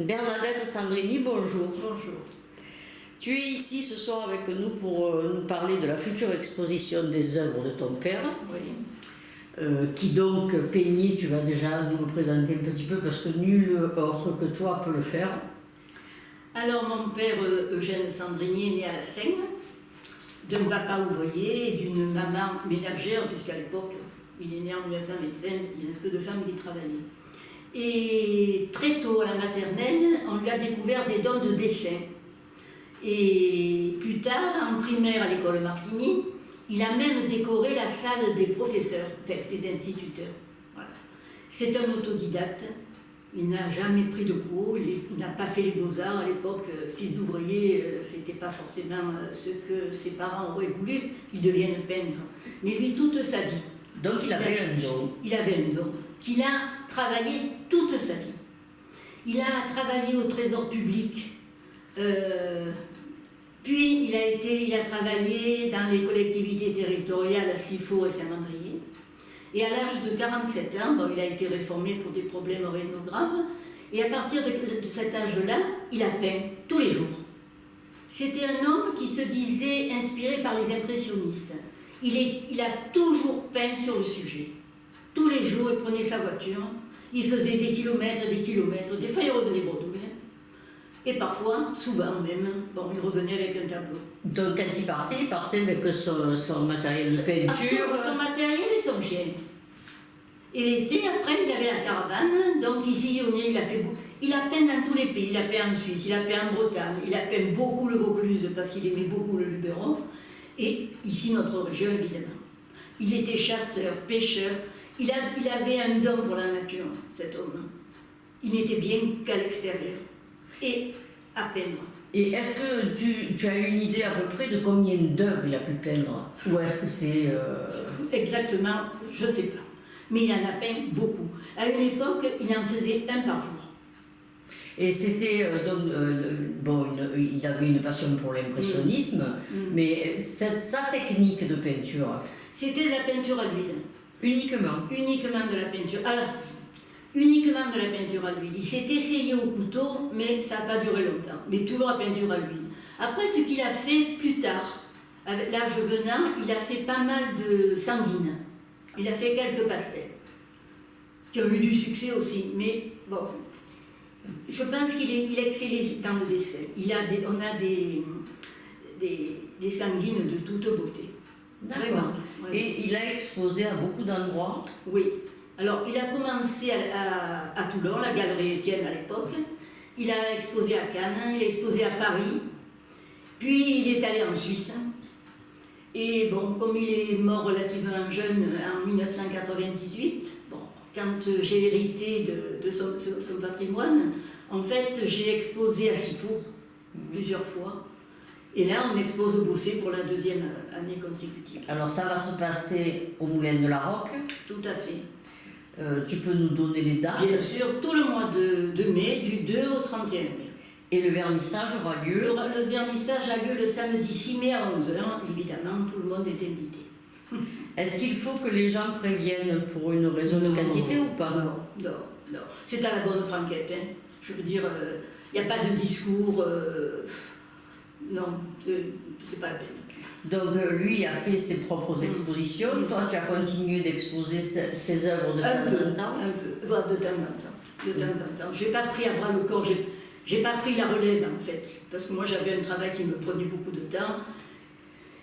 Bernadette Sandrini, bonjour. Bonjour. Tu es ici ce soir avec nous pour nous parler de la future exposition des œuvres de ton père, qui donc peignait, tu vas déjà nous le présenter un petit peu parce que nul autre que toi peut le faire. Alors mon père Eugène Sandrini est né à la Seine, d'un papa ouvrier et d'une maman ménagère, puisqu'à l'époque, il est né en 1925, il y a peu de femmes qui travaillaient. Et très tôt à la maternelle, on lui a découvert des dons de dessin. Et plus tard, en primaire à l'école Martigny, il a même décoré la salle des professeurs, enfin des instituteurs. Voilà. C'est un autodidacte, il n'a jamais pris de cours, il n'a pas fait les beaux-arts à l'époque, fils d'ouvrier, c'était pas forcément ce que ses parents auraient voulu, qu'il devienne peintre. Mais lui, toute sa vie. Donc il avait un don. Il avait un don, qu'il a travaillé toute sa vie. Il a travaillé au Trésor public, puis il a travaillé dans les collectivités territoriales à Sifour et Saint-Mandrier. Et à l'âge de 47 ans, bon, il a été réformé pour des problèmes rénaux graves, et à partir de cet âge-là, il a peint tous les jours. C'était un homme qui se disait inspiré par les impressionnistes. Il a toujours peint sur le sujet. Tous les jours, il prenait sa voiture, il faisait des kilomètres, des fois il revenait bredouille. Et parfois, souvent même, bon, il revenait avec un tableau. Donc quand il partait avec son matériel de peinture. Son matériel et son chien. Et l'été, après, il avait la caravane, donc il sillonnait, il a peint dans tous les pays, il a peint en Suisse, il a peint en Bretagne, il a peint beaucoup le Vaucluse parce qu'il aimait beaucoup le Luberon, et ici notre région évidemment. Il était chasseur, pêcheur, il avait un don pour la nature, cet homme. Il n'était bien qu'à l'extérieur. Et à peindre. Et est-ce que tu as une idée à peu près de combien d'œuvres il a pu peindre? Ou est-ce que c'est... Exactement, je ne sais pas. Mais il en a peint beaucoup. À une époque, il en faisait un par jour. Et c'était... bon, il avait une passion pour l'impressionnisme, mais sa technique de peinture... C'était de la peinture à l'huile. Uniquement? Uniquement de la peinture. Alors, uniquement de la peinture à l'huile. Il s'est essayé au couteau, mais ça n'a pas duré longtemps. Mais toujours la peinture à l'huile. Après, ce qu'il a fait plus tard, avec l'âge venant, il a fait pas mal de sanguines. Il a fait quelques pastels, qui ont eu du succès aussi. Mais bon, je pense qu'il excellait dans le dessin. On a des sanguines de toute beauté. D'accord. Et il a exposé à beaucoup d'endroits? Oui. Alors, il a commencé à Toulon, la galerie Étienne à l'époque. Il a exposé à Cannes, il a exposé à Paris. Puis, il est allé en Suisse. Et bon, comme il est mort relativement jeune, en 1998, bon, quand j'ai hérité de son patrimoine, en fait, j'ai exposé à Sifour plusieurs fois. Et là, on expose au Bossé pour la deuxième année consécutive. Alors, ça va se passer au Moulin de la Roque? Tout à fait. Tu peux nous donner les dates? Bien sûr, tout le mois de mai, du 2 au 31 mai. Et le vernissage aura lieu? Le vernissage a lieu le samedi 6 mai à 11h. Évidemment, tout le monde est invité. Est-ce qu'il faut que les gens préviennent pour une raison de quantité ou pas? Non. C'est à la bonne franquette. Hein. Je veux dire, il n'y a pas de discours. Non, c'est pas la peine. Donc lui a fait ses propres expositions, toi tu as continué d'exposer ses œuvres de temps en temps? Un peu, voire de temps en temps. J'ai pas pris à bras le corps, j'ai pas pris la relève en fait, parce que moi j'avais un travail qui me prenait beaucoup de temps,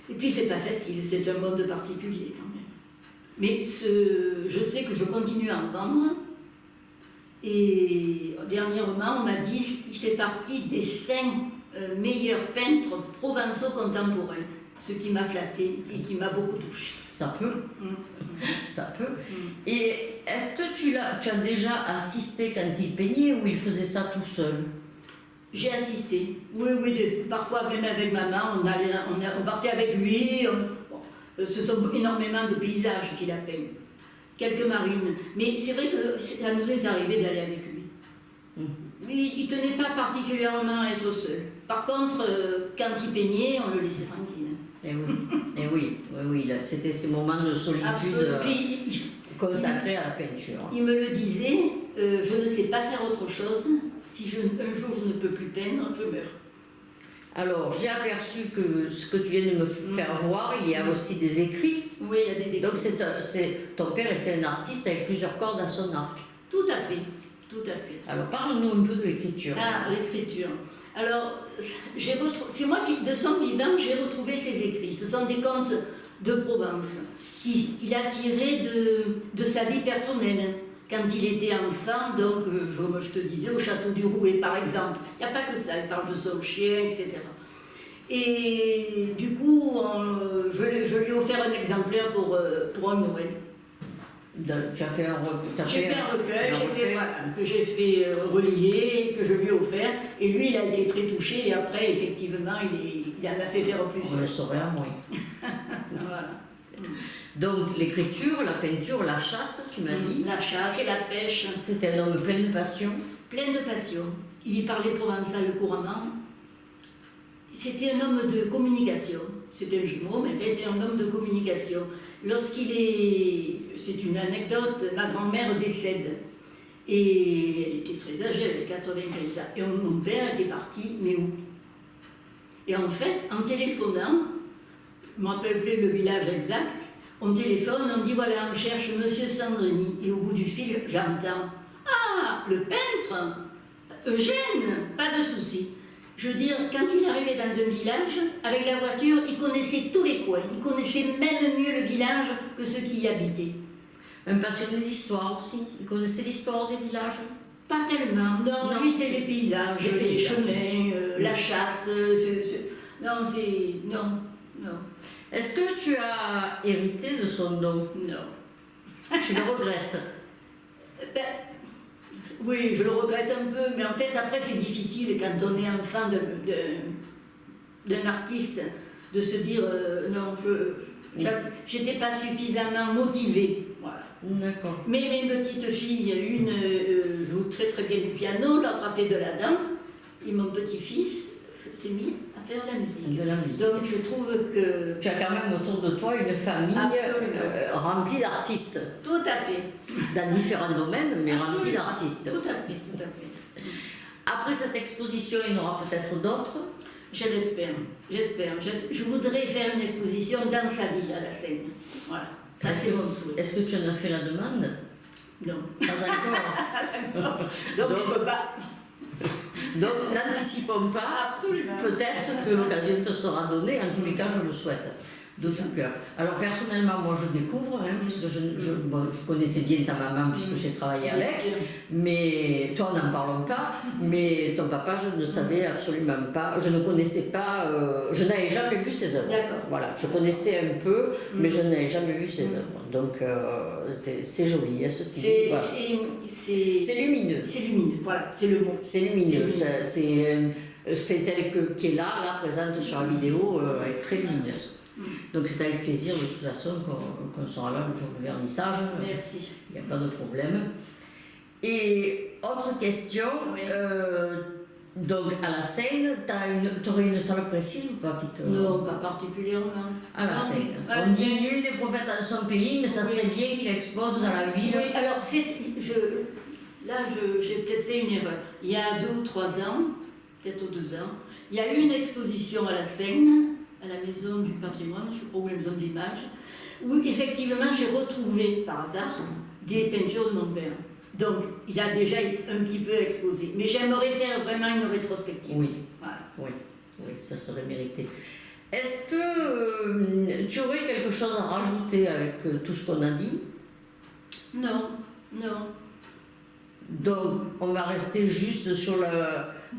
et puis c'est pas facile, c'est un monde particulier quand même. Mais je sais que je continue à en vendre, et dernièrement on m'a dit qu'il fait partie des 5 meilleurs peintres provençaux contemporains. Ce qui m'a flatté et qui m'a beaucoup touché. Ça peut. Ça peut. Et est-ce que tu as déjà assisté quand il peignait ou il faisait ça tout seul? J'ai assisté. Oui, parfois même avec maman, on partait avec lui. Ce sont énormément de paysages qu'il a peints. Quelques marines. Mais c'est vrai que ça nous est arrivé d'aller avec lui. Mais il ne tenait pas particulièrement à être seul. Par contre, quand il peignait, on le laissait tranquille. Et oui, c'était ces moments de solitude consacrés à la peinture. Il me le disait, je ne sais pas faire autre chose. Si un jour je ne peux plus peindre, je meurs. Alors, j'ai aperçu que ce que tu viens de me faire voir, il y a aussi des écrits. Oui, il y a des écrits. Donc, ton père était un artiste avec plusieurs cordes à son arc. Tout à fait, tout à fait. Alors, parle-nous un peu de l'écriture. Ah, l'écriture. Alors, c'est moi qui, de son vivant, j'ai retrouvé ses écrits. Ce sont des contes de Provence qu'il a tirés de sa vie personnelle. Quand il était enfant, donc, comme je te disais, au château du Rouet, par exemple. Il n'y a pas que ça, il parle de son chien, etc. Et du coup, je lui ai offert un exemplaire pour un Noël. Tu as fait un recueil. J'ai fait un recueil, que j'ai fait relier, que je lui ai offert. Et lui, il a été très touché. Et après, effectivement, il en a fait faire plusieurs. On le saurait à moi. Voilà. Donc, l'écriture, la peinture, la chasse, tu m'as dit. La chasse, la pêche. C'était un homme plein de passion. Plein de passion. Il parlait provençal couramment. C'était un homme de communication. C'était un jumeau, mais c'est un homme de communication. C'est une anecdote, ma grand-mère décède. Et elle était très âgée, elle avait 95 ans. Et mon père était parti, mais où? Et en fait, en téléphonant, je ne me rappelle plus le village exact, on téléphone, on dit voilà, on cherche Monsieur Sandrini. Et au bout du fil, j'entends ah, le peintre, Eugène, pas de souci. Je veux dire, quand il arrivait dans un village, avec la voiture, il connaissait tous les coins. Il connaissait même mieux le village que ceux qui y habitaient. Un passionné d'histoire aussi. Il connaissait l'histoire des villages. Pas tellement. Non, lui, c'est les paysages, les chemins, la chasse. Non. Est-ce que tu as hérité de son don? Non. Tu le regrettes? Oui, je le regrette un peu, mais en fait, après, c'est difficile quand on est enfant d'un artiste de se dire non, j'étais pas suffisamment motivée. Voilà. D'accord. Mais mes petites filles, une joue très très bien du piano, l'autre a fait de la danse, et mon petit-fils s'est mis à faire la musique. De la musique. Donc je trouve que... Tu as quand même autour de toi une famille remplie d'artistes. Tout à fait. Dans différents domaines, mais Absolument. remplie d'artistes. Tout à fait. Après cette exposition, il y en aura peut-être d'autres? Je l'espère. Je voudrais faire une exposition dans sa vie à la Seine. Voilà. Ça, c'est mon souhait. Est-ce que tu en as fait la demande? Non. Pas encore. Donc je ne peux pas. Donc n'anticipons pas. Absolument. Peut-être que l'occasion te sera donnée, en tous les cas je le souhaite, de tout cœur. Alors personnellement, moi je découvre, puisque je connaissais bien ta maman, puisque j'ai travaillé avec, mais toi n'en parlons pas, mais ton papa je ne savais absolument pas, je ne connaissais pas, je n'avais jamais vu ses œuvres. D'accord. Voilà, je connaissais un peu, mais je n'avais jamais vu ses œuvres. Donc c'est joli, hein, ceci dit. Voilà. C'est lumineux. C'est lumineux, voilà, c'est le mot. C'est lumineux. C'est celle qui est là, présente sur la vidéo, est très lumineuse. Donc c'est avec plaisir de toute façon qu'on sera là le jour du vernissage. Merci. Il n'y a pas de problème. Et autre question, Oui. donc à la Seine, tu aurais une salle précise ou pas qui te... Non, pas particulièrement. À la Seine. À la On dit Seine. nul des prophètes en son pays, mais ça serait bien qu'il expose dans la ville. Oui, alors j'ai peut-être fait une erreur. Il y a 2 ou 3 ans, peut-être 2 ans, il y a eu une exposition à la Seine, à la Maison du Patrimoine, je crois, ou la Maison de l'Image, où effectivement j'ai retrouvé par hasard des peintures de mon père. Donc il a déjà été un petit peu exposé. Mais j'aimerais faire vraiment une rétrospective. Oui. Voilà. Oui, ça serait mérité. Est-ce que tu aurais quelque chose à rajouter avec tout ce qu'on a dit? Non. Donc, on va rester juste sur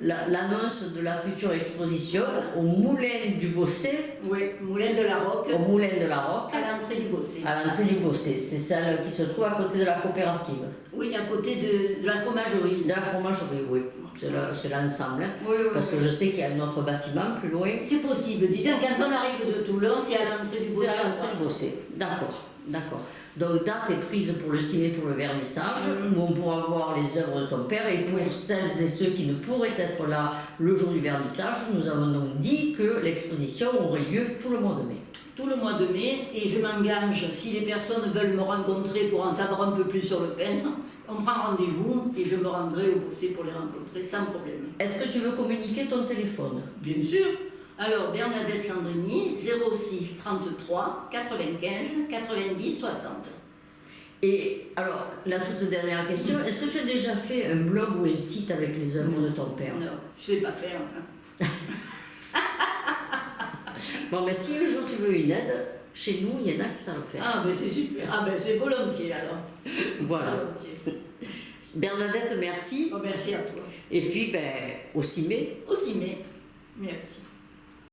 l'annonce de la future exposition au Moulin du Bossé. Oui, Moulin de la Roque. Au Moulin de la Roque. À l'entrée du Bossé. À l'entrée du Bossé. C'est celle qui se trouve à côté de la coopérative. Oui, à côté de la fromagerie. De la fromagerie, oui. C'est l'ensemble. Hein. Oui, parce que je sais qu'il y a un autre bâtiment plus loin. C'est possible. Disons, quand on arrive de Toulon, c'est à l'entrée du Bossé. C'est à l'entrée du Bossé. D'accord. Donc, date est prise pour le 6 mai pour le vernissage, où on pourra voir les œuvres de ton père. Et pour celles et ceux qui ne pourraient être là le jour du vernissage, nous avons donc dit que l'exposition aurait lieu tout le mois de mai. Tout le mois de mai, et je m'engage, si les personnes veulent me rencontrer pour en savoir un peu plus sur le peintre, on prend rendez-vous et je me rendrai au Bossé pour les rencontrer sans problème. Est-ce que tu veux communiquer ton téléphone? Bien sûr. Alors, Bernadette Sandrini, 06 33 95 90 60. Et alors, la toute dernière question, est-ce que tu as déjà fait un blog ou un site avec les œuvres de ton père? Non, je ne sais pas faire, enfin. Bon, mais si un jour tu veux une aide, chez nous, il y en a qui savent faire. Ah, ben c'est super. Ah, ben c'est volontiers alors. Voilà. Volontiers. Bernadette, merci. Oh, merci à toi. Et puis, ben, au 6 mai. Au 6 mai. Merci.